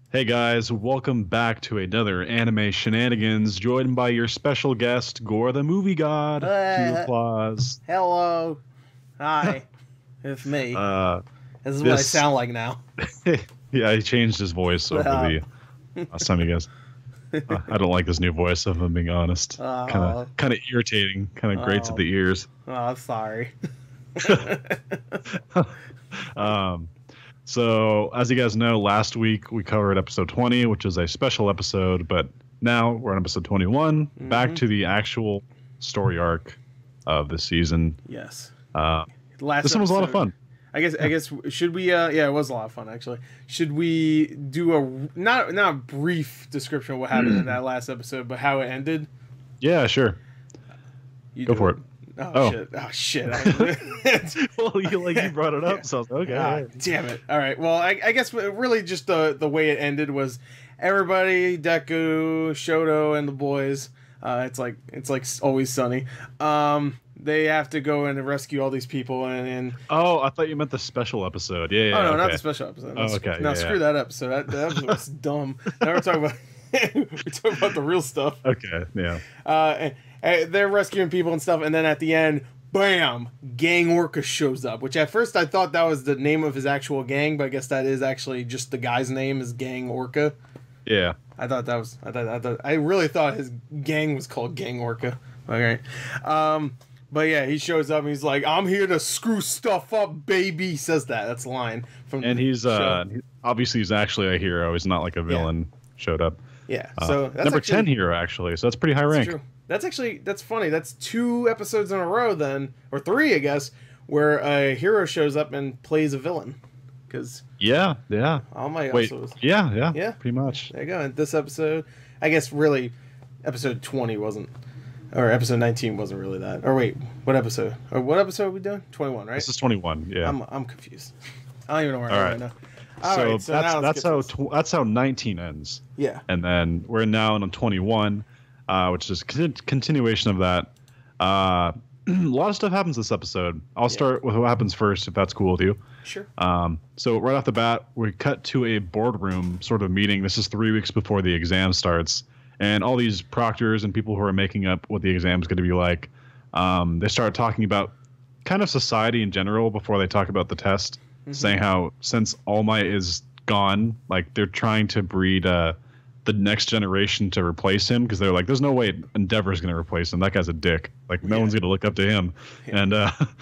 Hey guys, welcome back to another anime shenanigans, joined by your special guest, Gore the Movie God. Cue Uh, applause. hello. Hi. It's me. Uh, This is what I this, sound like now. yeah, he changed his voice over Uh, the last time, you guys. I don't like this new voice, if I'm being honest. oh, Kind of irritating, kind of grates at oh, the ears. I'm sorry. um, so, as you guys know, last week we covered episode 20, which is a special episode, but now we're on episode 21, back to the actual story arc of the season. Yes. Uh, Last this one was a lot of fun. I guess should we yeah, it was a lot of fun actually. Should we do a not a brief description of what happened in that last episode, but how it ended? Yeah, sure. You Go do for it. Oh shit. Oh shit. Well, you brought it up, Yeah. so I was like, okay. Ah, damn it. All right. Well, I guess really just the way it ended was everybody, Deku, Shoto, and the boys. It's like always sunny. They have to go and rescue all these people and Oh, I thought you meant the special episode. Yeah, yeah. oh no, okay. not the special episode. Oh, okay. No, yeah, screw that episode. That episode was dumb. Now we're talking about we're talking about the real stuff. Okay, yeah. And they're rescuing people and stuff, and then at the end, bam, Gang Orca shows up. Which at first I thought that was the name of his actual gang, but I guess that is actually just the guy's name is Gang Orca. Yeah. I really thought his gang was called Gang Orca. Okay. But yeah, he shows up and he's like, "I'm here to screw stuff up, baby." He says that. That's a line from. And he's show. obviously he's actually a hero. He's not like a villain. Showed up. Yeah. So that's number actually, 10 hero actually. So that's pretty high rank. True. That's funny. That's 2 episodes in a row then, or 3, I guess, where a hero shows up and plays a villain. Because Yeah. all my Wait. episodes. Yeah. Yeah. Pretty much. There you go. And this episode, I guess, really, episode 20 wasn't, or episode 19 wasn't really that. Or wait, what episode? Or what episode are we doing? 21, right? This is 21. Yeah. I'm confused. I don't even know where All I right. am right now. So now let's that's how 19 ends. Yeah. And then we're now on 21, which is continuation of that. A lot of stuff happens this episode. I'll start with what happens first, if that's cool with you. Sure. So right off the bat, we cut to a boardroom sort of meeting. This is 3 weeks before the exam starts, and all these proctors and people who are making up what the exam is going to be like, they start talking about kind of society in general before they talk about the test, saying how since All Might is gone, like they're trying to breed the next generation to replace him, because they're like, there's no way Endeavor's going to replace him. That guy's a dick. Like no one's going to look up to him. Yeah. And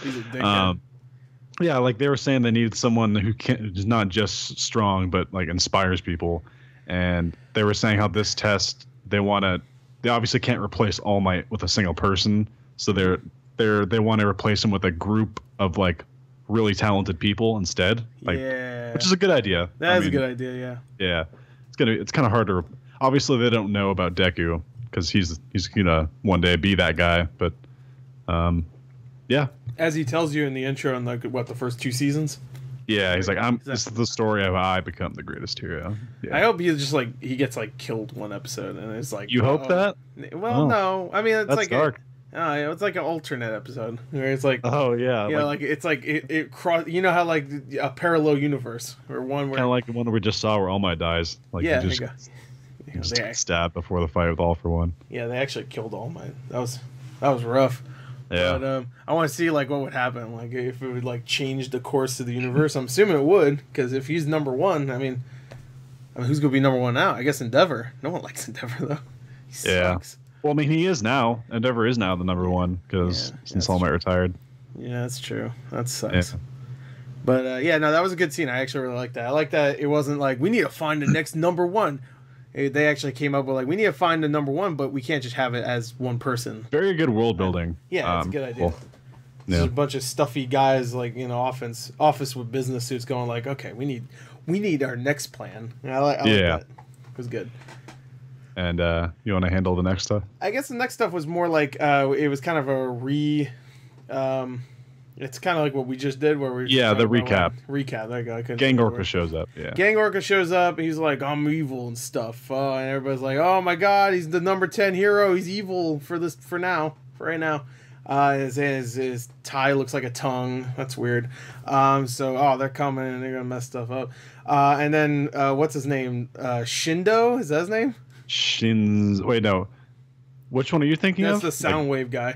He's a dickhead. yeah, like they were saying they needed someone who is not just strong but like inspires people. And they were saying how this test they obviously can't replace All Might with a single person, so they want to replace him with a group of like really talented people instead. Like, yeah. which is a good idea. That is a good idea, yeah. Yeah. It's kind of hard to obviously they don't know about Deku because he's gonna one day be that guy, but yeah. As he tells you in the intro in like the first 2 seasons. Yeah, he's like, this is the story of how I become the greatest hero. Yeah. I hope he just like he gets like killed one episode and it's like You hope that? Well, no. I mean it's That's like dark. it's like an alternate episode where it's like Oh yeah. yeah, like it's like it cross. You know how like a parallel universe or one where kind of like the one we just saw where All Might dies. Like yeah, he there you just go. gets stabbed before the fight with All for One. Yeah, they actually killed All Might. That was rough. Yeah. But I want to see like what would happen, like if it would like change the course of the universe. I'm assuming it would, because if he's number 1, I mean, who's gonna be number 1 now? I guess Endeavor. No one likes Endeavor though. He sucks. Well, I mean, he is now. Endeavor is now the number 1 because since All Might retired. Yeah, that's true. That sucks. Yeah. But yeah, no, that was a good scene. I actually really liked that. I like that it wasn't like we need to find the next number 1. They actually came up with like we need to find the number 1, but we can't just have it as one person. Very good world building. Yeah, that's a good idea. Cool. There's Yeah. a bunch of stuffy guys like office with business suits going like, okay, we need our next plan. And I like that. It was good. And you want to handle the next stuff? I guess the next stuff was more like it was kind of a it's kind of like what we just did where we the recap. Recap. There you go. Gang Orca shows up. Yeah. Gang Orca shows up. He's like, I'm evil and stuff. And everybody's like, oh my god, he's the number 10 hero. He's evil for right now. His tie looks like a tongue. That's weird. They're coming and they're gonna mess stuff up. And then what's his name? Shindo, is that his name? Wait, no. Which one are you thinking That's of? the Soundwave guy.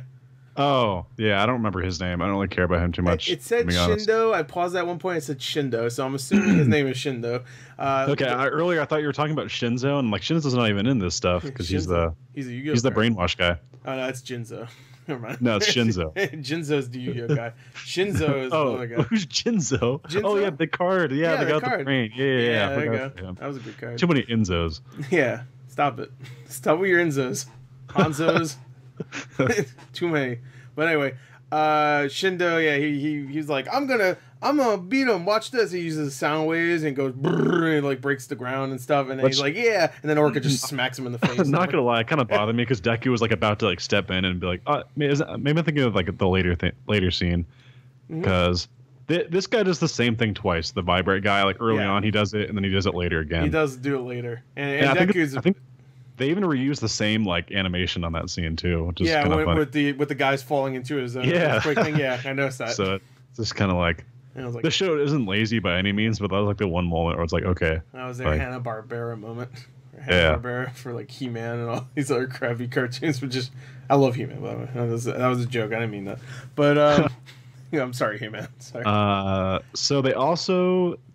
Oh, yeah, I don't remember his name. I don't really care about him too much. It said Shindo. I paused at one point. It said Shindo, so I'm assuming his name is Shindo. Okay, earlier I thought you were talking about Shinzo, and like Shinzo's not even in this stuff because he's the brainwash guy. Oh no, it's Jinzo. Never mind. No, it's Shinzo. Jinzo's the Yu-Gi-Oh guy. Shinzo is the other guy. Who's Jinzo? Oh yeah, the card. Yeah, the guy with the brain. Yeah. There you go. That was a good card. Too many Inzos. Yeah, stop it. Stop with your Inzos. Hanzos. Too many. But anyway, Shindo, yeah, he's like, I'm gonna beat him. Watch this. He uses sound waves and goes brrr, and like breaks the ground and stuff. And then he's like, yeah. And then Orca just smacks him in the face. Not gonna lie, it kind of bothered me because Deku was like about to like step in and be like, maybe I'm thinking of like the later scene because this guy does the same thing twice. The vibrate guy, like early on, he does it and then he does it later again. He does do it later, and Deku's. I think they even reuse the same like animation on that scene too, which is kind of funny. with the guys falling into his quick thing. Yeah, I noticed that. So it's just kind of like, the show isn't lazy by any means, but that was like the one moment where it's like, okay, that was their Hanna-Barbera moment. Hanna-Barbera for like He-Man and all these other crappy cartoons. But I love He-Man, by the way. That was a joke. I didn't mean that. But I'm sorry, He-Man. Sorry. So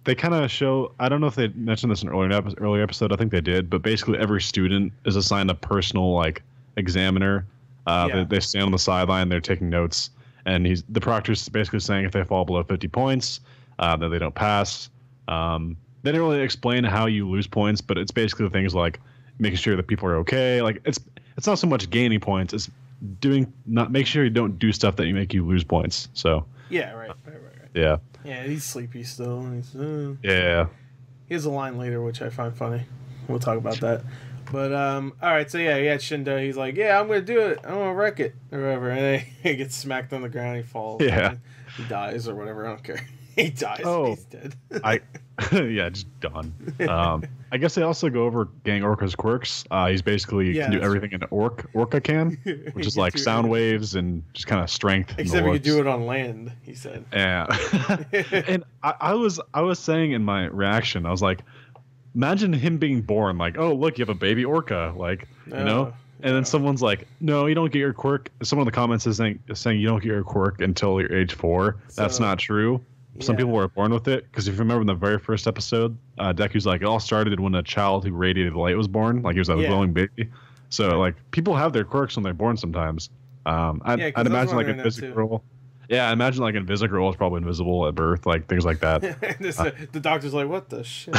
they kind of show, I don't know if they mentioned this in an earlier episode, I think they did, but basically every student is assigned a personal like examiner. They stand on the sideline, they're taking notes, and the proctor's basically saying if they fall below 50 points, then they don't pass. They didn't really explain how you lose points, but it's basically things like making sure that people are okay. Like it's not so much gaining points, it's make sure you don't do stuff that make you lose points. So yeah, right. Yeah. Yeah, he's sleepy still. And yeah. He has a line later which I find funny. We'll talk about that. But all right, so yeah, Shindo. He's like, yeah, I'm gonna do it. I'm gonna wreck it or whatever. And then he gets smacked on the ground. He falls. Yeah. He dies or whatever. I don't care. He dies. Oh, he's dead. Yeah, just done. I guess they also go over Gang Orca's quirks. He's basically can do everything an Orca can, which is like sound waves and just kind of strength. Except he could do it on land, he said. Yeah. And I was saying in my reaction, I was like, imagine him being born like, oh look, you have a baby orca, like you know. And then someone's like, no, you don't get your quirk. Someone in the comments is saying you don't get your quirk until you're age 4. That's not true. Some people were born with it, because if you remember in the very first episode, Deku's like, it all started when a child who radiated light was born, like he was a glowing baby. So like people have their quirks when they're born sometimes. I'd imagine like Invisigirl. Yeah, I imagine like Invisigirl is probably invisible at birth, like things like that. The doctor's like, what the shit?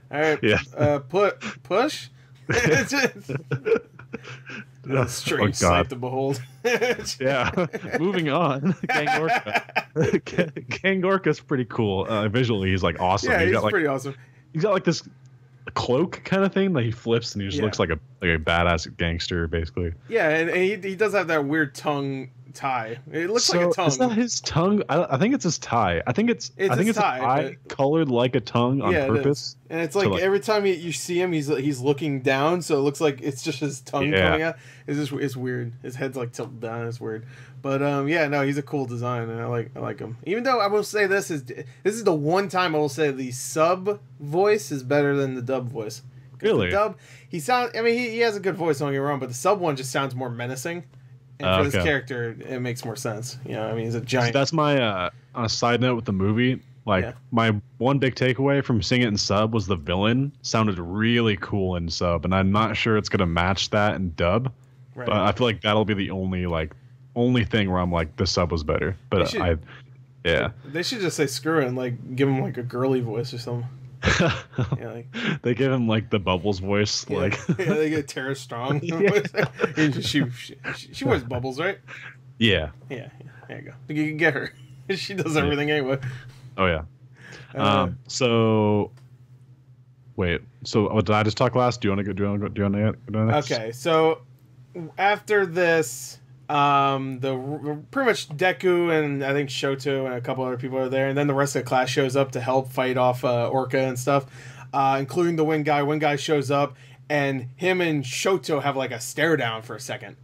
All right, push. Strange sight to behold. Yeah. Moving on. Gang Orca's pretty cool. Visually, he's like awesome. Yeah, he's pretty awesome. He's got like this cloak kind of thing that he flips, and he just looks like a badass gangster, basically. Yeah, and he does have that weird tongue tie. It looks like a tongue. Is that his tongue? I think it's his tie. I think it's his tie colored like a tongue on purpose. And it's like every time you see him, he's looking down, so it looks like it's just his tongue coming out. It's weird. His head's like tilted down. It's weird. But he's a cool design, and I like him. Even though I will say this is the one time I will say the sub voice is better than the dub voice. Really? The dub, he has a good voice, don't get me wrong, but the sub one just sounds more menacing. And for this character, it makes more sense. You know, I mean, he's a giant. So that's my on a side note with the movie. Like my one big takeaway from seeing it in sub was the villain sounded really cool in sub, and I'm not sure it's gonna match that in dub. Right. But I feel like that'll be the only thing where I'm like, the sub was better. But they should just say screw it and like give him like a girly voice or something. They give him like the Bubbles voice, they get Tara Strong. She wears Bubbles, right? Yeah. There you go. You can get her. She does everything anyway. Oh yeah. So wait. So did I just talk last? Do you want to go next? Okay. So after this, pretty much Deku and I think Shoto and a couple other people are there, and then the rest of the class shows up to help fight off Orca and stuff, including the Wind Guy. Wind Guy shows up, and him and Shoto have like a stare down for a second.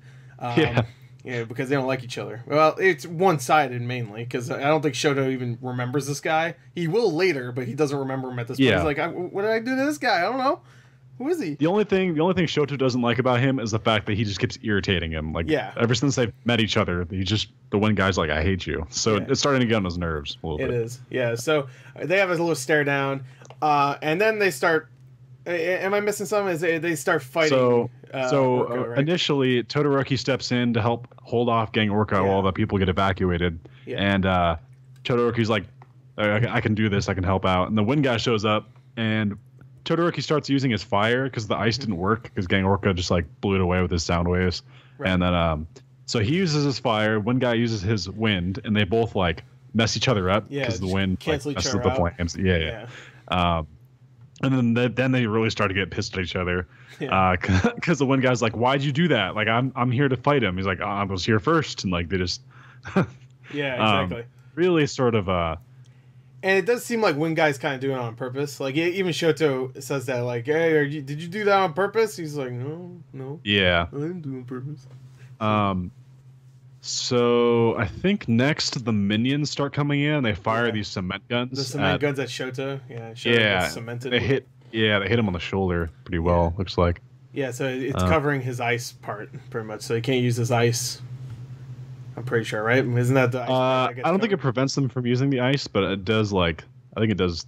Yeah, because they don't like each other. Well, it's one-sided mainly, because I don't think Shoto even remembers this guy. He will later, but he doesn't remember him at this point. He's like, what did I do to this guy? I don't know. Who is he? The only thing Shoto doesn't like about him is the fact that he just keeps irritating him. Like, ever since they've met each other, the one guy's like, I hate you. So it's starting to get on his nerves a little bit. It is, yeah. So they have a little stare down, and then they start. Am I missing something? They start fighting. Orko, right? Initially, Todoroki steps in to help hold off Gang Orca while the people get evacuated, and Todoroki's like, I can do this. I can help out. And the wind guy shows up, and Todoroki starts using his fire because the ice didn't work because Gang Orca just like blew it away with his sound waves. Right. And then so he uses his fire, one guy uses his wind, and they both like mess each other up because the wind cancel like, each messes other up the flames. And then they really start to get pissed at each other because the one guy's like, why'd you do that? Like, I'm here to fight him. He's like, I was here first. And like they just exactly. Really sort of and it does seem like Wind Guy's kind of doing it on purpose. Like, even Shoto says that, like, hey, did you do that on purpose? He's like, no. Yeah. I didn't do it on purpose. So I think next the minions start coming in. They fire these cement guns. The cement guns at Shoto. Yeah, Shoto gets cemented. They hit him on the shoulder pretty well, looks like. Yeah, so it's covering his ice part, pretty much. So he can't use his ice. I'm pretty sure, right? Isn't that the ice part that I don't think it prevents them from using the ice, but it does, I think it does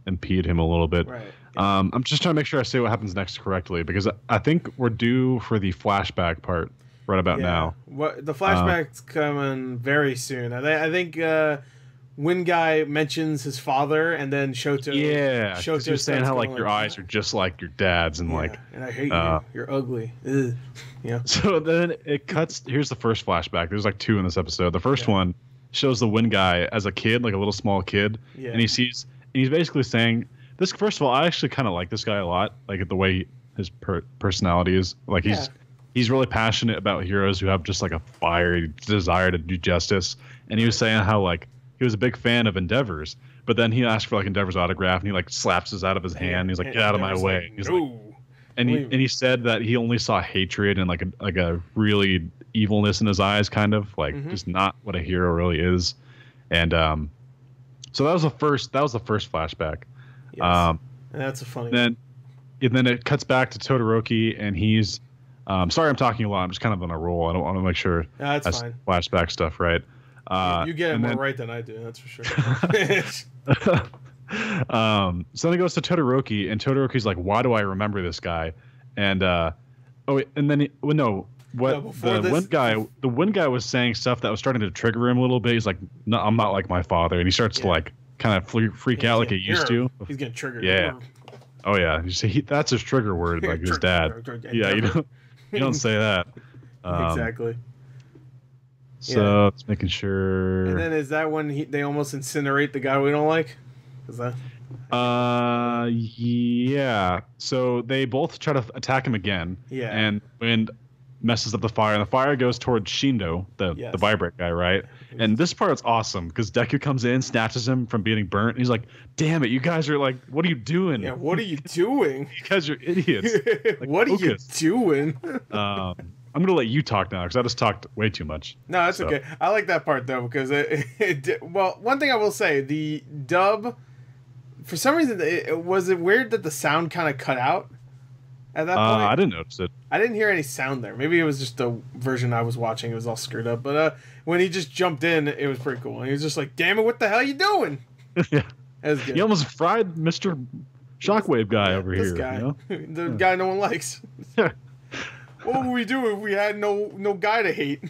impede him a little bit. Right. Yeah. I'm just trying to make sure I say what happens next correctly, because I think we're due for the flashback part right about now. The flashback's coming very soon. I think Wind Guy mentions his father, and then Shoto. Yeah, Shoto you're saying how like your eyes are just like your dad's, and and I hate you. You're ugly. Ugh. Yeah. So then it cuts. Here's the first flashback. There's like two in this episode. The first one shows the Wind Guy as a kid, like a little small kid, and he's basically saying this. First of all, I actually kind of like this guy a lot, like the way his personality is. Like he's really passionate about heroes who have just like a fiery desire to do justice, and he was saying how like he was a big fan of Endeavor's, but then he asked for like Endeavor's autograph, and he like slaps his out of his hand. He's like, "Get out of my way!" Like, he's like, and he said that he only saw hatred and like a really evilness in his eyes, kind of like just not what a hero really is. And so that was the first flashback. Yes. And that's a funny. And then it cuts back to Todoroki, and he's sorry, I'm talking a lot. I'm just kind of on a roll. I don't want to make sure that's fine. Flashback stuff, right? You get it more right than I do. That's for sure. So then it goes to Todoroki, and Todoroki's like, "Why do I remember this guy?" And the Wind Guy was saying stuff that was starting to trigger him a little bit. He's like, "No, I'm not like my father," and he starts to like kind of freak out like he used to. He's getting triggered. Yeah. Oh yeah. That's his trigger word, like his dad. Yeah, you don't say that. Exactly. So it's making sure. And then is that when they almost incinerate the guy we don't like? Is that? Yeah. So they both try to attack him again. Yeah. And Wind messes up the fire, and the fire goes towards Shindo, the vibrate guy, right? And this part is awesome because Deku comes in, snatches him from being burnt, and he's like, "Damn it, you guys are like, what are you doing? Yeah, what are you doing? You guys are idiots. Like, what are you doing?" I'm gonna let you talk now because I just talked way too much. No, that's okay. I like that part though because well, one thing I will say, the dub, for some reason, was it weird that the sound kind of cut out at that point? I didn't notice it. I didn't hear any sound there. Maybe it was just the version I was watching. It was all screwed up. But when he just jumped in, it was pretty cool. And he was just like, "Damn it, what the hell are you doing?" Yeah, that was good. You almost fried Mr. Shockwave guy over here. Guy. You know? The guy no one likes. What would we do if we had no guy to hate?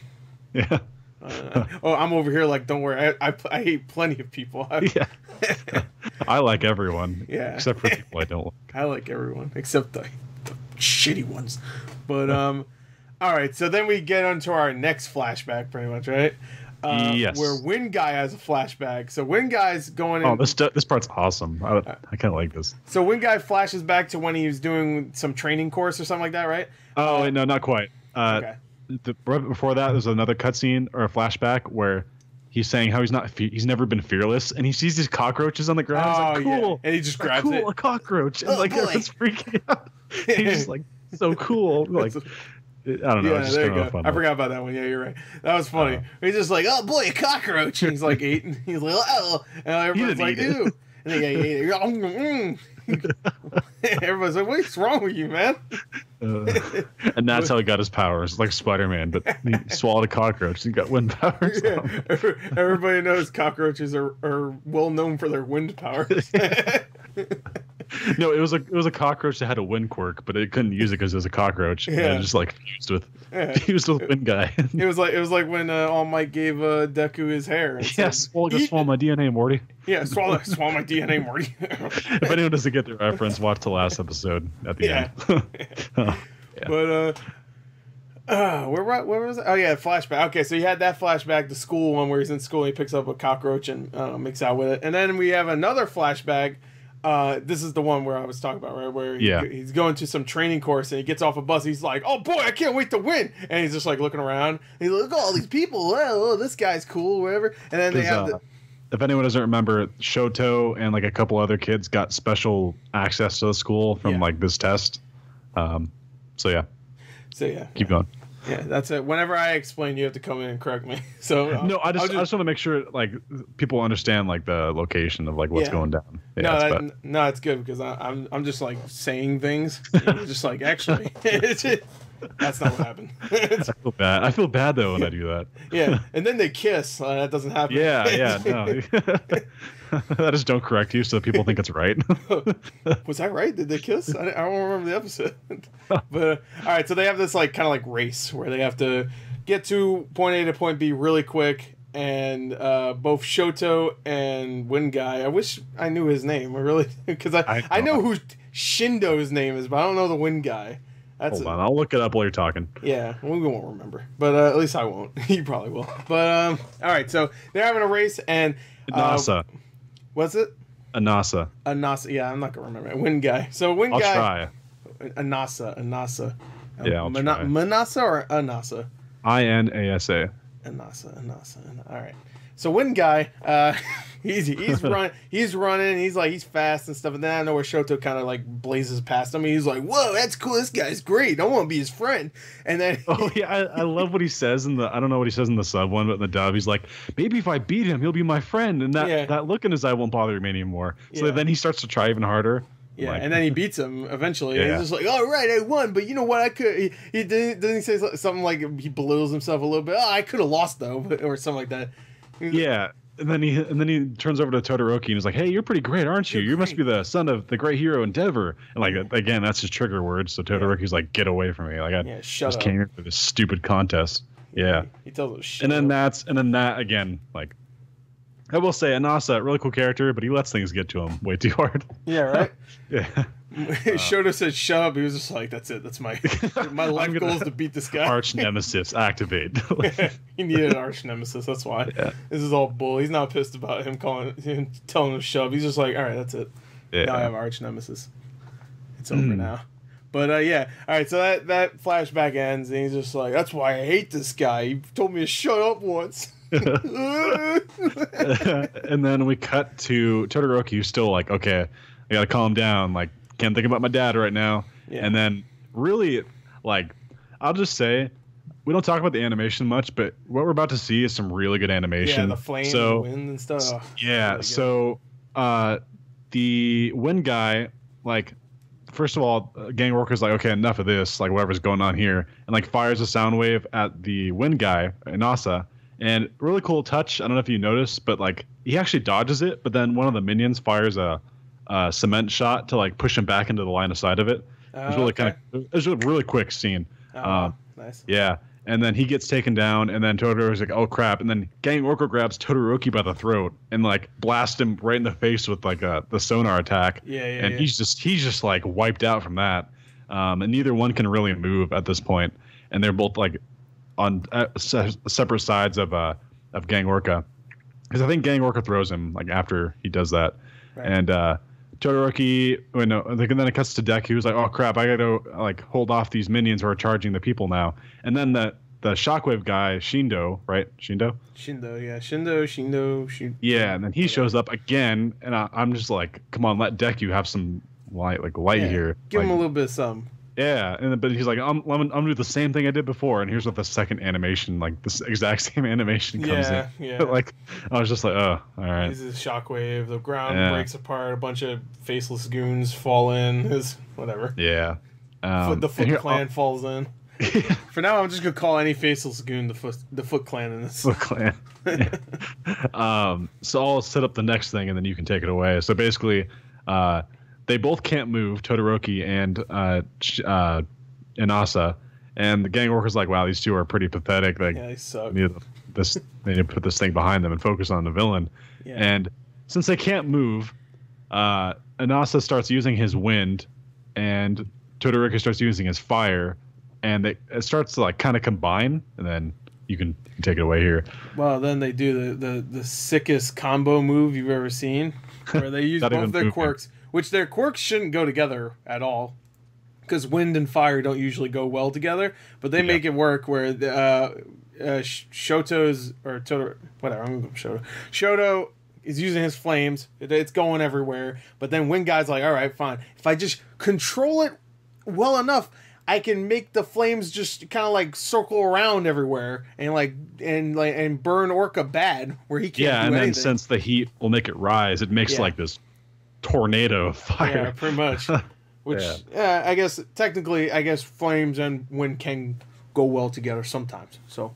Yeah. I'm over here like, don't worry. I hate plenty of people. Yeah. I like everyone. Yeah. Except for people I don't like. I like everyone except the shitty ones. But all right. So then we get onto our next flashback, pretty much, right? Yes. Where Wind Guy has a flashback. So Wind Guy's going in. Oh, this part's awesome. I kind of like this. So Wind Guy flashes back to when he was doing some training course or something like that, right? Oh, wait, no, not quite. Okay. Right before that, there's another cutscene or a flashback where he's saying how he's never been fearless, and he sees these cockroaches on the ground. He's like, cool. Yeah. And he just grabs it. A cockroach. And like, it's freaking out. He's just like, so cool. Like, I don't know. Yeah, It's just there you kind of a go. fun I look. forgot about that one. Yeah, you're right. That was funny. He's just like, oh boy, a cockroach. And he's like eating. He's like, oh, and everybody's like, didn't eat it. ew. And then he ate it. Everybody's like, what's wrong with you, man? And that's how he got his powers, like Spider-Man. But he swallowed a cockroach and got wind powers. Yeah. Everybody knows cockroaches are well known for their wind powers. No, it was a cockroach that had a wind quirk, but it couldn't use it because it was a cockroach. Yeah. And it just like fused with wind guy. It was like when All Might gave Deku his hair. And Yes, said, just swallow my DNA, Morty. Yeah, swallow my DNA, Morty. If anyone doesn't get the reference, watch the last episode at the end. Yeah. But where was it? Oh yeah, flashback. Okay, so you had that flashback, the school one where he's in school and he picks up a cockroach and makes out with it, and then we have another flashback. This is the one where I was talking about, right? Where he's going to some training course and he gets off a bus. He's like, "Oh boy, I can't wait to win!" And he's just like looking around. And he's like, "Look at all these people. Oh, this guy's cool, whatever." And then they have if anyone doesn't remember, Shoto and like a couple other kids got special access to the school from like this test. So yeah, keep going. Yeah, that's it. Whenever I explain, you have to come in and correct me. So no, I just want to make sure like people understand like the location of like what's going down. Yeah, no, it's good because I'm just like saying things. You're just like actually, that's not what happened. I feel bad though when I do that. Yeah, and then they kiss. That doesn't happen. Yeah, no. I just don't correct you so that people think it's right. Was I right? Did they kiss? I don't remember the episode. But all right, so they have this like kind of like race where they have to get to point A to point B really quick, and both Shoto and Wind Guy. I wish I knew his name. I really because I know who Shindo's name is, but I don't know the Wind Guy. Hold on, I'll look it up while you're talking. Yeah, we won't remember, but at least I won't. You probably will. But all right, so they're having a race and NASA. What's it? Anasa. Yeah, I'm not gonna remember it. Wind Guy. So Wind Guy. I'll try. Anasa. Yeah, I'll try. Manasa or Anasa? INASA. Anasa. All right. So Wind Guy, he's running. He's fast and stuff. And then I know where Shoto kind of like blazes past him. He's like, "Whoa, that's cool. This guy's great. I want to be his friend." And then I love what he says I don't know what he says in the sub one, but in the dub he's like, "Maybe if I beat him, he'll be my friend." And that look in his eye won't bother me anymore. So then he starts to try even harder. Yeah, and then he beats him eventually. Yeah. He's just like, "All right, I won, but you know what? I could." Doesn't he say something like he belittles himself a little bit? "Oh, I could have lost though," or something like that. Yeah, and then he turns over to Todoroki and he's like, "Hey, you're pretty great, aren't you? You must be the son of the great hero Endeavor." And like again, that's his trigger word. So Todoroki's like, "Get away from me! Like I just came here for this stupid contest." Yeah, he tells him, "Shut and then up." that again, like I will say, Anasa, really cool character, but he lets things get to him way too hard. Yeah, right. Yeah. Shoto said, "Shut up." He was just like, "That's it. That's my life goal is to beat this guy." Arch nemesis activate. He needed an arch nemesis. That's why. Yeah. This is all bull. He's not pissed about him telling him to shove. He's just like, "All right, that's it. Yeah. Now I have arch nemesis. It's over now." But yeah, all right. So that flashback ends, and he's just like, "That's why I hate this guy. He told me to shut up once." And then we cut to Todoroki, who's still like, "Okay, I gotta calm down. Like, can't think about my dad right now." Yeah. And then really, like, I'll just say, we don't talk about the animation much, but what we're about to see is some really good animation. Yeah, the flames, the wind and stuff. Yeah. Really so the wind guy, like, first of all, gang worker's like, "Okay, enough of this. Like, whatever's going on here," and like fires a sound wave at the wind guy, Inasa. And really cool touch. I don't know if you noticed, but like he actually dodges it, but then one of the minions fires a cement shot to like push him back into the line of sight of it. It was really it was a really quick scene. Nice. Yeah. And then he gets taken down, and then Todoroki's like, "Oh crap!" And then Gang Orko grabs Todoroki by the throat and like blasts him right in the face with like the sonar attack. And he's just like wiped out from that. And neither one can really move at this point, and they're both like on separate sides of Gang Orca, because I think Gang Orca throws him like after he does that, and Todoroki. And then it cuts to Deku, who's like, "Oh crap! I gotta like hold off these minions who are charging the people now." And then the Shockwave guy, Shindo, right? Shindo. Yeah, and then he shows up again, and I'm just like, "Come on, let Deku have some light here. Give him a little bit of something." Yeah, but he's like, I'm gonna do the same thing I did before, and here's what the second animation, like this exact same animation comes in. Yeah. Like, I was just like, oh, all right. This is shockwave. The ground breaks apart. A bunch of faceless goons fall in. Whatever. Yeah. The Foot Clan falls in. For now, I'm just gonna call any faceless goon the Foot Clan in this. Foot Clan. So I'll set up the next thing, and then you can take it away. So basically, they both can't move, Todoroki and Inasa, and the gang worker's like, wow, these two are pretty pathetic. Like, they suck. They need to put this thing behind them and focus on the villain. Yeah. And since they can't move, Inasa starts using his wind, and Todoroki starts using his fire, and it starts to like kind of combine, and then you can take it away here. Well, then they do the sickest combo move you've ever seen, where they use both their quirks, which their quirks shouldn't go together at all, because wind and fire don't usually go well together. But they make it work where Shoto's or Totoro, whatever, I'm going to go Shoto is using his flames. It's going everywhere. But then Wind Guy's like, all right, fine. If I just control it well enough, I can make the flames just kind of like circle around everywhere and burn Orca bad where he can't do anything. Then since the heat will make it rise, it makes like this tornado of fire. Yeah, pretty much. Which I guess technically, flames and wind can go well together sometimes. So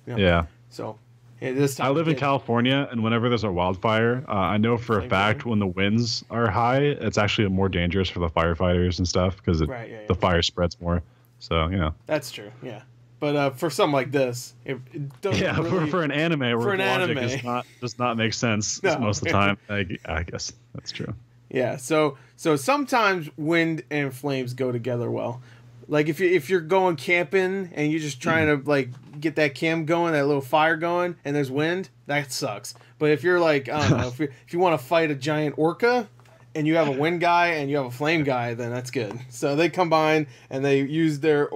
So this time I live in California, and whenever there's a wildfire, I know for a fact when the winds are high, it's actually more dangerous for the firefighters and stuff because the fire spreads more. So that's true. Yeah, but for something like this, it doesn't. Really, for an anime where logic does not make sense most of the time. I guess that's true. Yeah. So sometimes wind and flames go together well. Like if you're going camping and you're just trying to like get that camp going, that little fire going, and there's wind, that sucks. But if you're like, I don't know, if you want to fight a giant orca and you have a wind guy and you have a flame guy, then that's good. So they combine and they use their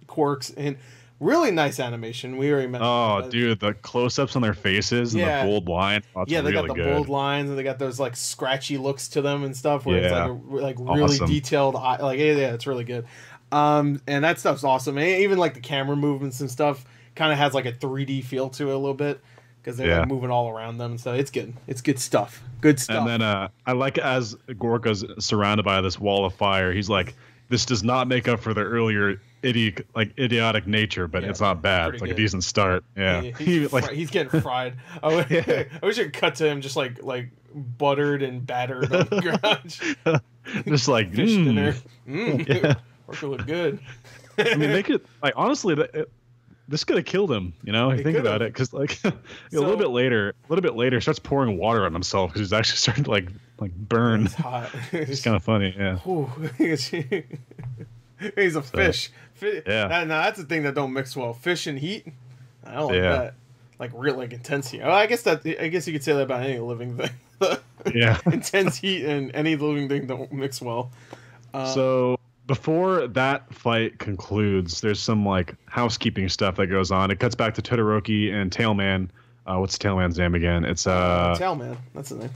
quirks, and really nice animation. We already mentioned. Oh, dude, the close-ups on their faces and the bold lines. Oh, they got the bold lines, and they got those like scratchy looks to them and stuff where it's like really detailed. Like it's really good. And that stuff's awesome. And even like the camera movements and stuff kind of has like a 3D feel to it a little bit because they're like moving all around them. So it's good. It's good stuff. Good stuff. And then I like as Gorka's surrounded by this wall of fire, he's like, this does not make up for the earlier idiotic nature, but it's not bad. It's like a decent start. Yeah. He's getting fried. I wish it cut to him just like buttered and battered on the ground. Just like fish dinner. Orca look good. I mean, they could honestly. This could have killed him, I think about it, because a little bit later, starts pouring water on himself because he's actually starting to like burn. It's hot. It's kind of funny, yeah. He's a fish. Now that's the thing that don't mix well. Fish and heat. I don't like that. Like real, intense heat. Well, I guess you could say that about any living thing. Intense heat and any living thing don't mix well. So before that fight concludes, there's some housekeeping stuff that goes on. It cuts back to Todoroki and Tailman. What's Tailman's name again? It's Tailman. That's the name.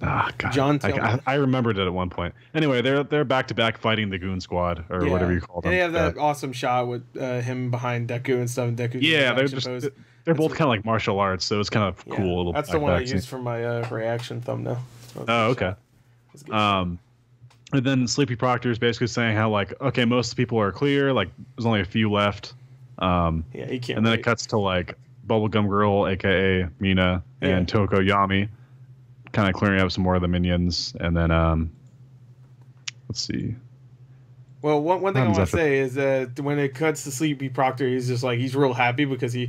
Ah, God. John Tailman. I remembered it at one point. Anyway, they're back to back fighting the Goon Squad or whatever you call them. And they have that awesome shot with him behind Deku and stuff. And Deku. They're both kind of like martial arts, so it's kind of cool. That's the one I used for my reaction thumbnail. Oh, okay. And then Sleepy Proctor is basically saying how okay, most people are clear. There's only a few left. He can't. And then it cuts to Bubblegum Girl, aka Mina, and Toko Yami, kind of clearing up some more of the minions. And then let's see. Well, one thing I want to say is that when it cuts to Sleepy Proctor, he's just he's real happy because he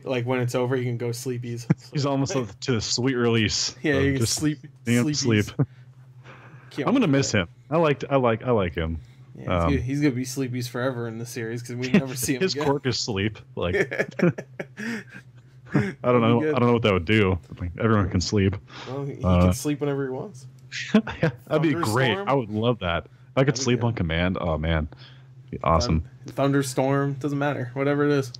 when it's over, he can go sleepies. He's almost to the sweet release. Yeah, you can just sleep. I'm gonna miss him. I like him. Yeah, he's gonna be sleepies forever in the series because we never see him. His again. quirk is sleep. I don't know. I don't know what that would do. Everyone can sleep. Well, he can sleep whenever he wants. That'd be great. I would love that. If I could sleep on command. Oh man, it'd be awesome. Thunderstorm, doesn't matter. Whatever it is.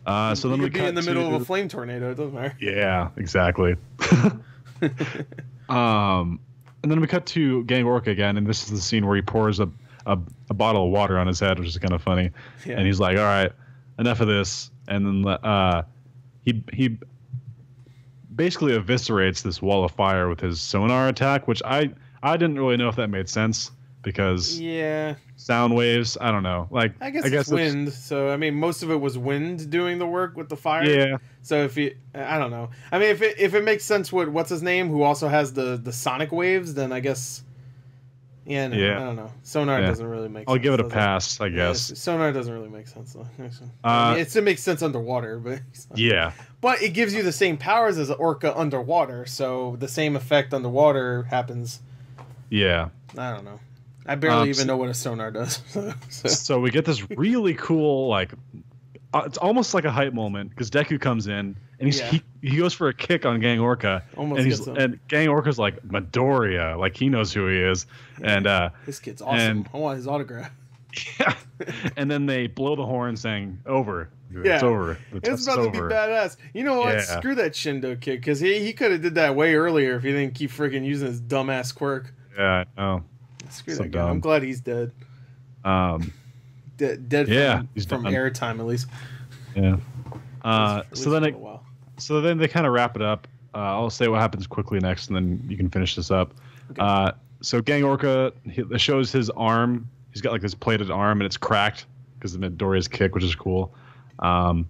So then we could be in the middle of a flame tornado. It doesn't matter. Yeah, exactly. And then we cut to Gang Orca again, and this is the scene where he pours a a bottle of water on his head, which is kind of funny. Yeah. And he's like, all right, enough of this. And then he basically eviscerates this wall of fire with his sonar attack, which I didn't really know if that made sense because sound waves. I don't know. Like I guess it's wind. So I mean, most of it was wind doing the work with the fire. Yeah. So I don't know. I mean, if it makes sense with what's his name, who also has the sonic waves, then I guess. Yeah, no, I don't know. Sonar doesn't really make sense. I'll give it a pass, I guess. Yeah, sonar doesn't really make sense, though. I mean, it still makes sense underwater, but... Yeah. But it gives you the same powers as an orca underwater, so the same effect underwater happens. Yeah. I don't know. I barely even know what a sonar does. So we get this really cool, like... it's almost like a hype moment, because Deku comes in, and he goes for a kick on Gang Orca, and Gang Orca's like, Midoriya, like he knows who he is, and this kid's awesome. I want his autograph. Yeah, and then they blow the horn saying, "Over, it's over. It's about to be badass." You know what? Screw that Shindo kid, because he could have did that way earlier if he didn't keep freaking using his dumbass quirk. Yeah, I know. Screw that guy. I'm glad he's dead. Dead from airtime at least. Yeah. So then they kind of wrap it up. I'll say what happens quickly next, and then you can finish this up. Okay. So Gang Orca shows his arm. He's got like this plated arm, and it's cracked because of Midoriya's kick, which is cool. And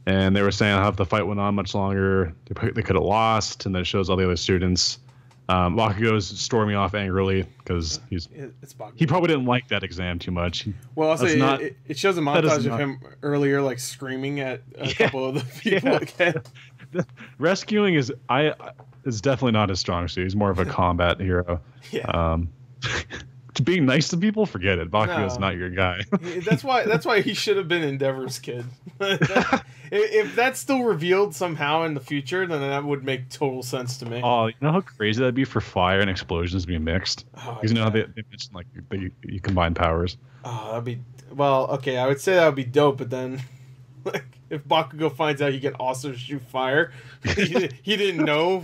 they were saying how if the fight went on much longer, they could have lost. And then it shows all the other students. Bakugo's storming off angrily because he probably didn't like that exam too much. Well, I'll say it shows a montage of him earlier, like screaming at a couple of the people again. Rescuing is definitely not his strong suit. He's more of a combat hero. Yeah. Being nice to people, forget it. Bakugo's not your guy. That's why he should have been Endeavor's kid. If that's still revealed somehow in the future, then that would make total sense to me. Oh, you know how crazy that'd be for fire and explosions being mixed? Because you know how they mentioned like you combine powers. Oh, that'd be okay. I would say that would be dope, but then like if Bakugo finds out he can also shoot fire, he didn't know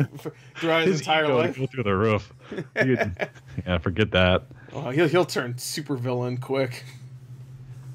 throughout his entire life. Go through the roof. Yeah, forget that. Oh, he'll turn super villain quick.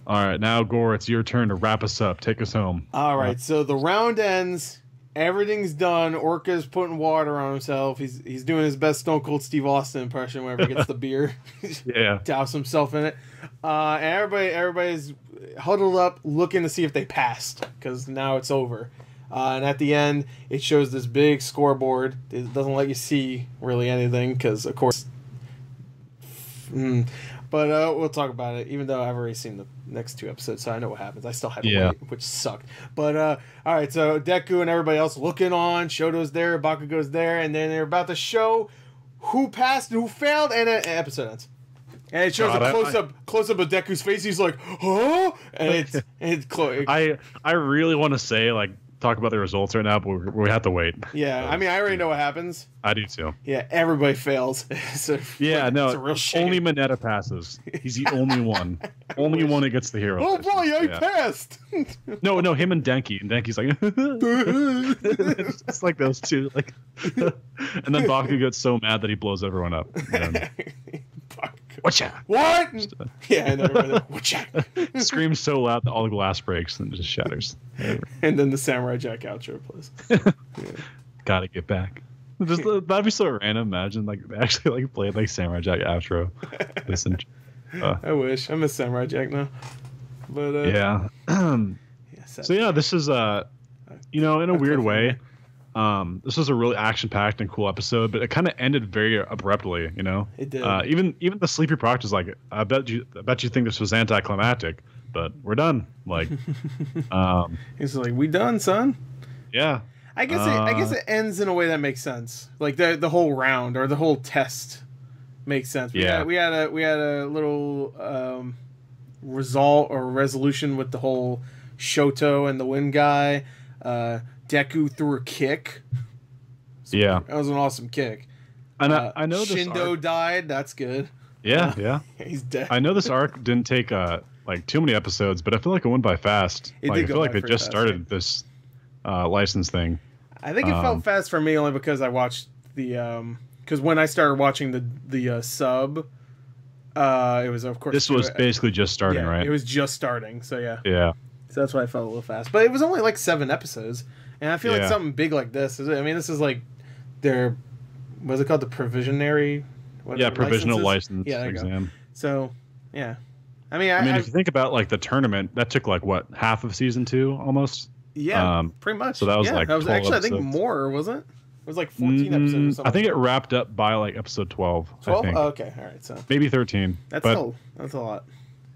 All right, now Gore, it's your turn to wrap us up. Take us home. All right, so the round ends. Everything's done. Orca's putting water on himself. He's doing his best Stone Cold Steve Austin impression whenever he gets the beer. Yeah. Douse himself in it. And everybody's huddled up looking to see if they passed because now it's over. And at the end, it shows this big scoreboard. It doesn't let you see really anything because, of course... But we'll talk about it, even though I've already seen the next two episodes, so I know what happens. I still had to wait, which sucked. But, all right, so Deku and everybody else looking on. Shoto's there, Bakugo's there, and then they're about to show who passed and who failed, and an episode ends. And it shows a close-up of Deku's face. He's like, huh? And I really want to say, like, talk about the results right now, but we have to wait. Yeah, I mean, I already know what happens. I do too. Yeah, everybody fails. It's a real shame. Only Mineta passes. He's the only one. Only one who gets the hero. Oh boy, I passed. No, him and Denki. And Denki's like, it's like those two. Like, and then Baku gets so mad that he blows everyone up. Watcha! What? Yeah, and everybody watcha! Screams so loud that all the glass breaks and it just shatters. And then the Samurai Jack outro plays. Gotta get back. That'd be so random. Imagine like they actually like played like Samurai Jack outro. Listen, I wish I miss Samurai Jack now. But yeah. So yeah, this is in a weird way. This was a really action-packed and cool episode, but it kind of ended very abruptly. You know, it did. Even the Sleepy Proctor is like, I bet you think this was anticlimactic, but we're done. Like, he's like, we done, son. Yeah. I guess it ends in a way that makes sense. Like the whole round or the whole test makes sense. We had a little result or resolution with the whole Shoto and the wind guy. Deku threw a kick. Yeah, that was an awesome kick. And I know this Shindo died. That's good. Yeah. He's dead. I know this arc didn't take like too many episodes, but I feel like it went by fast. I feel like they just started this license thing. I think it felt fast for me only because I watched the because when I started watching the sub It was, of course. This was basically just starting, right? It was just starting, so yeah. Yeah. So that's why I felt a little fast. But it was only like 7 episodes. And I feel like something big like this, I mean, this is like their, what's it called? The provisionary? Provisional license exam. So, yeah. I mean, if you think about like the tournament, that took like what, half of season 2, almost? Yeah, pretty much. So that was like 12 actually, episodes. I think more, wasn't it? It was like 14 episodes or something. I think it wrapped up by like episode 12. 12? Oh, okay, all right. So maybe 13. That's a lot.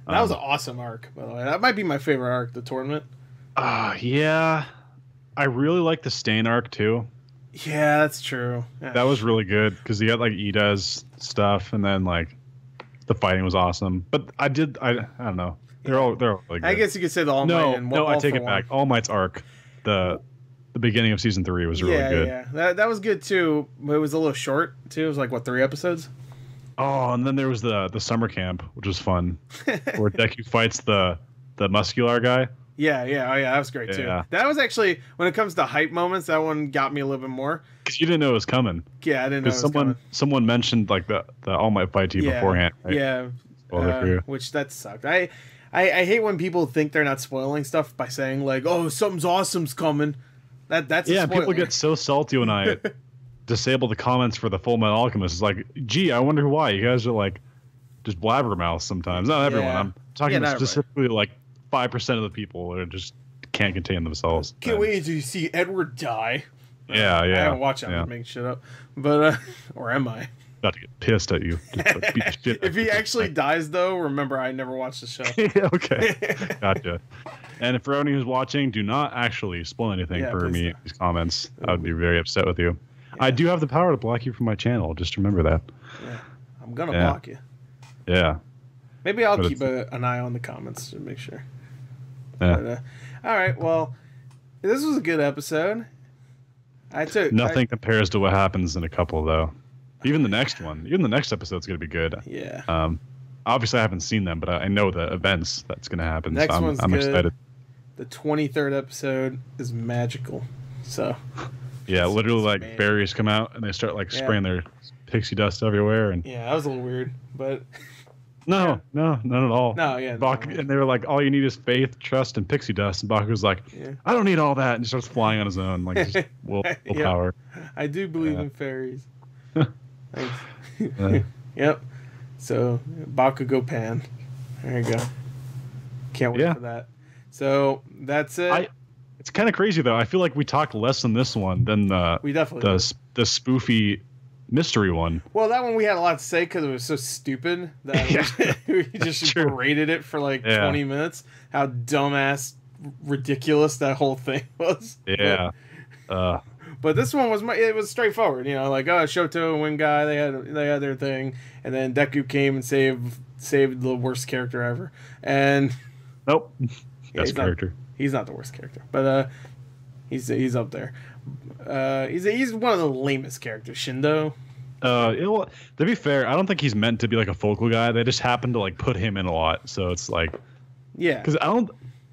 That was an awesome arc, by the way. That might be my favorite arc, the tournament. Yeah. I really like the Stain arc too. Yeah, that's true. Yeah. That was really good because you got like Ida's stuff, and then like the fighting was awesome. But I don't know. They're all really good. I guess you could say the All Might. No, I take it back. All Might's arc, the beginning of season 3 was really good. Yeah, that was good too. But it was a little short too. It was like 3 episodes. Oh, and then there was the summer camp, which was fun, where Deku fights the muscular guy. Yeah, that was great too. That was actually, when it comes to hype moments, that one got me a little bit more. Because you didn't know it was coming. Yeah, I didn't know it was coming. Someone mentioned like the All Might fight to you beforehand. Right? Yeah, which that sucked. I hate when people think they're not spoiling stuff by saying like, "Oh, something's awesome's coming." That's a spoiler. People get so salty when I disable the comments for the Full Metal Alchemist. It's like, gee, I wonder why you guys are like just blabbermouths sometimes. Not everyone. I'm talking about specifically like 5% of the people that just can't contain themselves. Can't wait to see Edward die. Yeah. I haven't watched it. I'm making shit up, but or am I? About to get pissed at you. Just, beat the shit if he actually dies, though, remember I never watched the show. Okay, gotcha. And for anyone who's watching, do not actually spoil anything for me in these comments. I would be very upset with you. Yeah. I do have the power to block you from my channel. Just remember that. Yeah, I'm gonna block you. Yeah. Maybe I'll keep an eye on the comments to make sure. Yeah. But, all right. Well, this was a good episode. Nothing compares to what happens in a couple, though. Even the next one. Even the next episode's going to be good. Yeah. Obviously, I haven't seen them, but I know the events that's going to happen. Next one's I'm good. excited. The 23rd episode is magical. So. Yeah, literally, like berries come out and they start like spraying their pixie dust everywhere, and that was a little weird, but. No, none at all. No, yeah. And they were like, all you need is faith, trust, and pixie dust. And Baku's like, I don't need all that, and he starts flying on his own, like just willpower. I do believe in fairies. Yep. So Bakugo Pan. There you go. Can't wait for that. So that's it. It's kind of crazy though. I feel like we talked less in this one than the spoofy mystery one. Well, that one we had a lot to say because it was so stupid that we just berated it for like 20 minutes. How dumbass, ridiculous that whole thing was. Yeah. But this one was straightforward. You know, like Shoto and Winguy, they had their thing, and then Deku came and saved the worst character ever. And nope, best character. He's not the worst character, but he's up there. He's one of the lamest characters, Shindo. To be fair, I don't think he's meant to be like a focal guy. They just happen to like put him in a lot, so it's like, because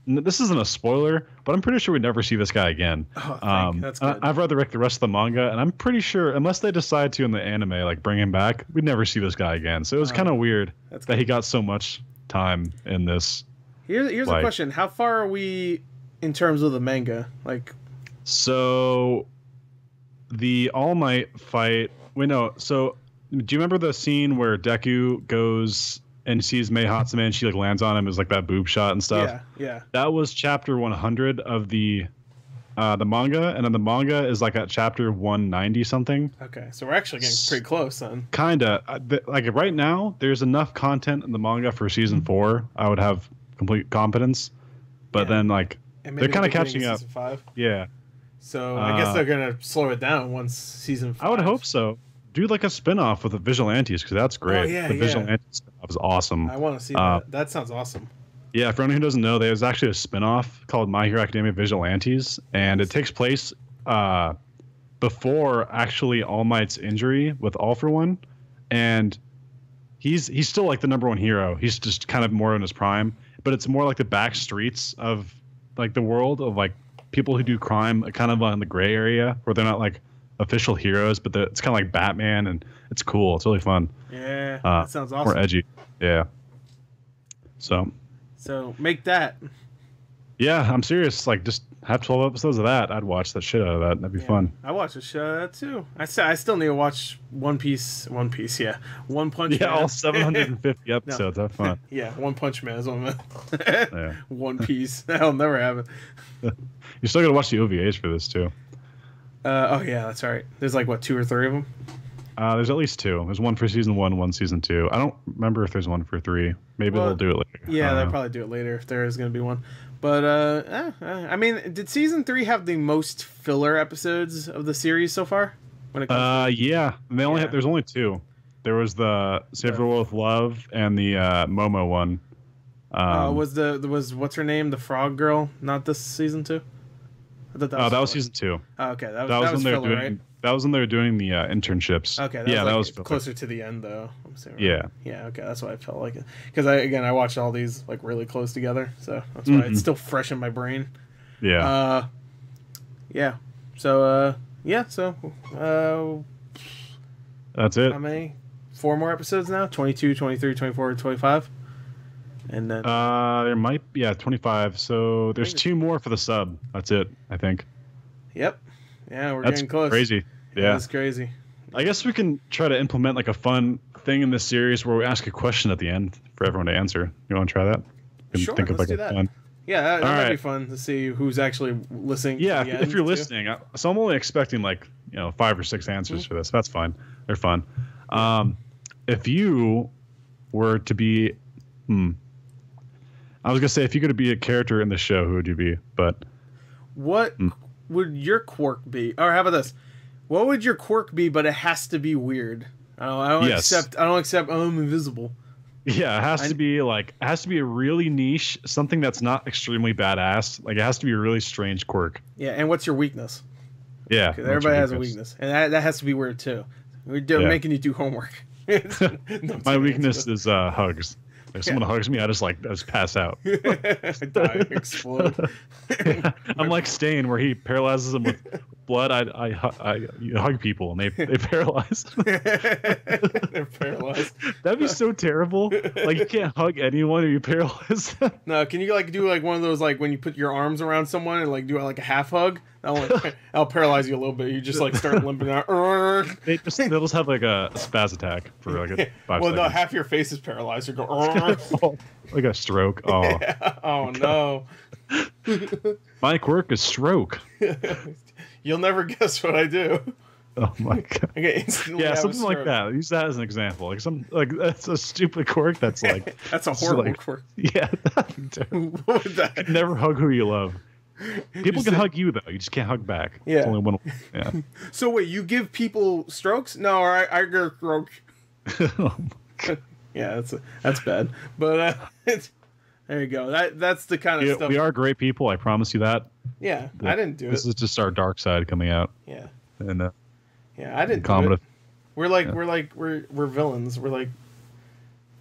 this isn't a spoiler, but I'm pretty sure we never see this guy again. That's good. I've read the rest of the manga, and I'm pretty sure, unless they decide to in the anime, like bring him back, we'd never see this guy again. So it was kind of weird that he got so much time in this. Here's a question: how far are we in terms of the manga? Like, so the All Might fight. So do you remember the scene where Deku goes and sees Mei Hatsume and she like lands on him as like that boob shot and stuff? Yeah. That was chapter 100 of the manga, and then the manga is like at chapter 190 something. Okay, so we're actually getting pretty close then. Kinda. Like right now, there's enough content in the manga for season 4. I would have complete confidence, but then like they're kind of catching up. Season 5. Yeah. So I guess they're gonna slow it down once season 5. I would hope so. Do like a spin-off with the Vigilantes, because that's great. Oh, yeah, the Vigilantes spin-off is awesome. I want to see that. That sounds awesome. Yeah, for anyone who doesn't know, there's actually a spin-off called My Hero Academia Vigilantes, and it takes place before actually All Might's injury with All For One, and he's still like the #1 hero. He's just kind of more in his prime, but it's more like the back streets of like the world of like people who do crime, kind of on the gray area where they're not like official heroes, but it's kind of like Batman, and it's cool. It's really fun. Yeah, that sounds awesome. More edgy. Yeah. So make that. Yeah, I'm serious. Like, just have 12 episodes of that. I'd watch that shit out of that. That'd be fun. I watched a show of that too. I still need to watch One Piece. Yeah, One Punch Man. Yeah, all 750 episodes. No. Have fun. Yeah, One Punch Man is one of yeah. One Piece. That'll never happen. You're still gonna watch the OVAs for this too. Oh yeah, that's right. There's like what, 2 or 3 of them. There's at least 2. There's one for season 1, one season 2. I don't remember if there's one for 3. Maybe they'll do it later. Yeah, they'll probably do it later if there is going to be one. But I mean, did season 3 have the most filler episodes of the series so far? When it comes yeah, and they only there's only 2. There was the Save the World with Love and the Momo one. Was what's her name, the frog girl? Not this season 2. I thought that was season 2. Oh, okay, that was when they were doing. Right? That was when they were doing the internships. Okay, that was closer to the end, though. I'm saying, right? Yeah. Yeah, okay, that's why I felt like it. Because I watched all these like really close together, so that's why it's still fresh in my brain. Yeah. Yeah. So, that's it. How many? 4 more episodes now? 22, 23, 24, 25? And then... there might... Yeah, 25. So there's 2 more for the sub. That's it, I think. Yep. Yeah, we're getting close. Crazy. Yeah, that's crazy. I guess we can try to implement like a fun thing in this series where we ask a question at the end for everyone to answer. You want to try that? Sure, let's do that. Fun. Yeah, that might be fun to see who's actually listening. Yeah, if you're listening. So I'm only expecting 5 or 6 answers for this. That's fine. They're fun. If you were to be, I was gonna say if you could be a character in the show, who would you be? But what would your quirk be? Or how about this? What would your quirk be? But it has to be weird. I don't accept. I'm invisible. Yeah, it has to be a really niche, something that's not extremely badass. Like it has to be a really strange quirk. Yeah, and what's your weakness? Yeah, because everybody has a weakness, and that has to be weird too. We're making you do homework. My weakness is hugs. If someone hugs me, I just pass out. Die, explode. I'm like Stain, where he paralyzes them with blood. I hug people and they paralyze. They're paralyzed. That'd be so terrible. Like you can't hug anyone if you paralyze them. No, can you do one of those when you put your arms around someone and do a half hug? I'll paralyze you a little bit. You just start limping out. They'll just have a spaz attack for 5 seconds. Well, no, half your face is paralyzed. You go like a stroke. Oh, yeah. Oh no. My quirk is stroke. You'll never guess what I do. Oh my god. Yeah, something like that. Use that as an example. That's a stupid quirk. That's that's a horrible quirk. Yeah. What would that? You can never hug who you love. People can hug you though. You just can't hug back. Yeah. It's only one. Yeah. So wait, you give people strokes? No, I get a stroke. Oh my god. Yeah, that's bad. But there you go. That's the kind of stuff. We are great people. I promise you that. Yeah, I didn't do it. This is just our dark side coming out. Yeah. And I didn't do it. We're villains. We're like.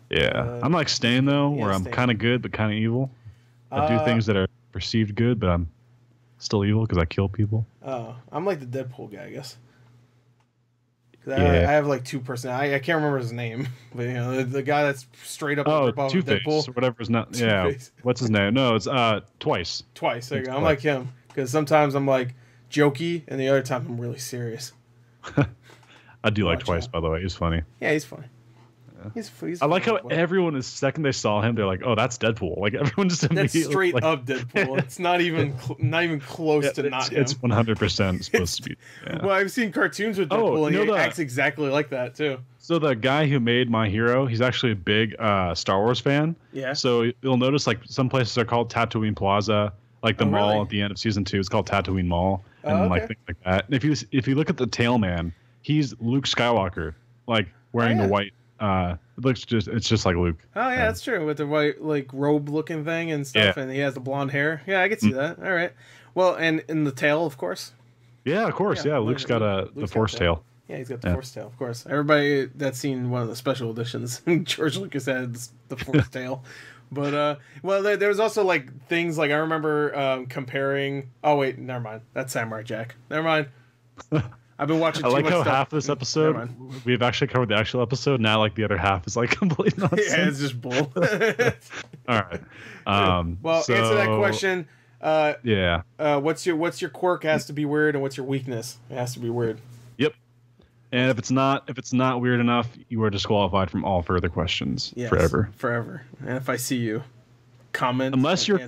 Yeah, I'm like Stain though, where I'm kind of good but kind of evil. I do things that are perceived good, but I'm still evil because I kill people. Oh, I'm like the Deadpool guy, I guess. I have 2 personalities. I can't remember his name, but the guy that's straight up Two-Face Deadpool. Or whatever's not. Yeah, what's his name? No, it's Twice. Twice. There you go. I'm like him because sometimes I'm jokey, and the other time I'm really serious. I do like Twice, by the way. He's funny. Yeah, he's funny. Yeah. He's I like how everyone, the second they saw him, they're like, "Oh, that's Deadpool!" Like everyone just immediately. That's straight up Deadpool. It's not even close to not him. It's 100% supposed to be. Yeah. Well, I've seen cartoons with Deadpool, and he acts exactly like that too. So the guy who made My Hero, he's actually a big Star Wars fan. Yeah. So you'll notice some places are called Tatooine Plaza, the mall really? at the end of season 2 is called Tatooine Mall, and things like that. And if you look at the tail man, he's Luke Skywalker, wearing the white. It's just like Luke. Oh yeah, that's true, with the white robe looking thing and stuff, and he has the blonde hair. Yeah, I can see that. All right. Well, and in the tail, of course. Yeah, of course. Yeah, Luke's got the Force tail. Yeah, he's got the Force tail, of course. Everybody that's seen one of the special editions, George Lucas had the Force tail. But there was also things I remember comparing. Oh wait, never mind. That's Samurai Jack. Never mind. I've been watching. I too like much how stuff. half this episode we've actually covered the actual episode. Now, like the other half is like complete nonsense. Yeah, it's just bull. All right. Well, so, answer that question. Yeah. What's your quirk has to be weird, and what's your weakness? It has to be weird. Yep. And if it's not weird enough, you are disqualified from all further questions forever. Forever. And if I see you, comment. Unless your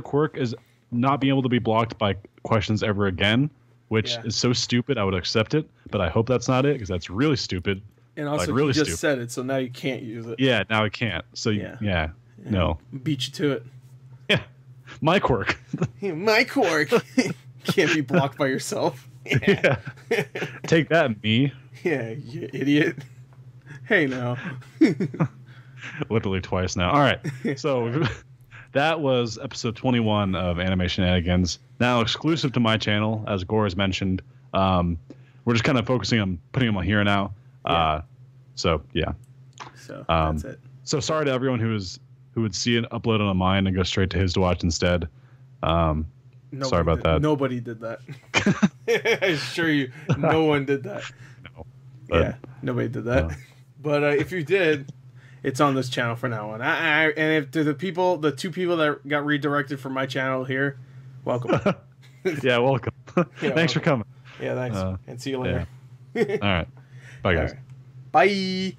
quirk is not being able to be blocked by questions ever again, which is so stupid, I would accept it. But I hope that's not it, because that's really stupid. And also, really you just stupid. said it, so now you can't use it. Yeah, now I can't. So no. Beat you to it. Yeah, my quirk. My quirk can't be blocked by yourself. Yeah. Take that, me. Yeah, you idiot. Hey, now. Literally twice now. All right. So that was episode 21 of Anime Shenanigans. Now exclusive to my channel, as Gore has mentioned. We're just kind of focusing on putting them on here now. So that's it. So sorry to everyone who would see it uploaded on mine and go straight to his to watch instead. Sorry about that. Nobody did that. I assure you, no one did that. No, nobody did that. No. But if you did, it's on this channel for now on. And if to the two people that got redirected from my channel here, welcome. Welcome. Thanks for coming. Yeah, thanks. And see you later. All right. Bye, guys. Right. Bye.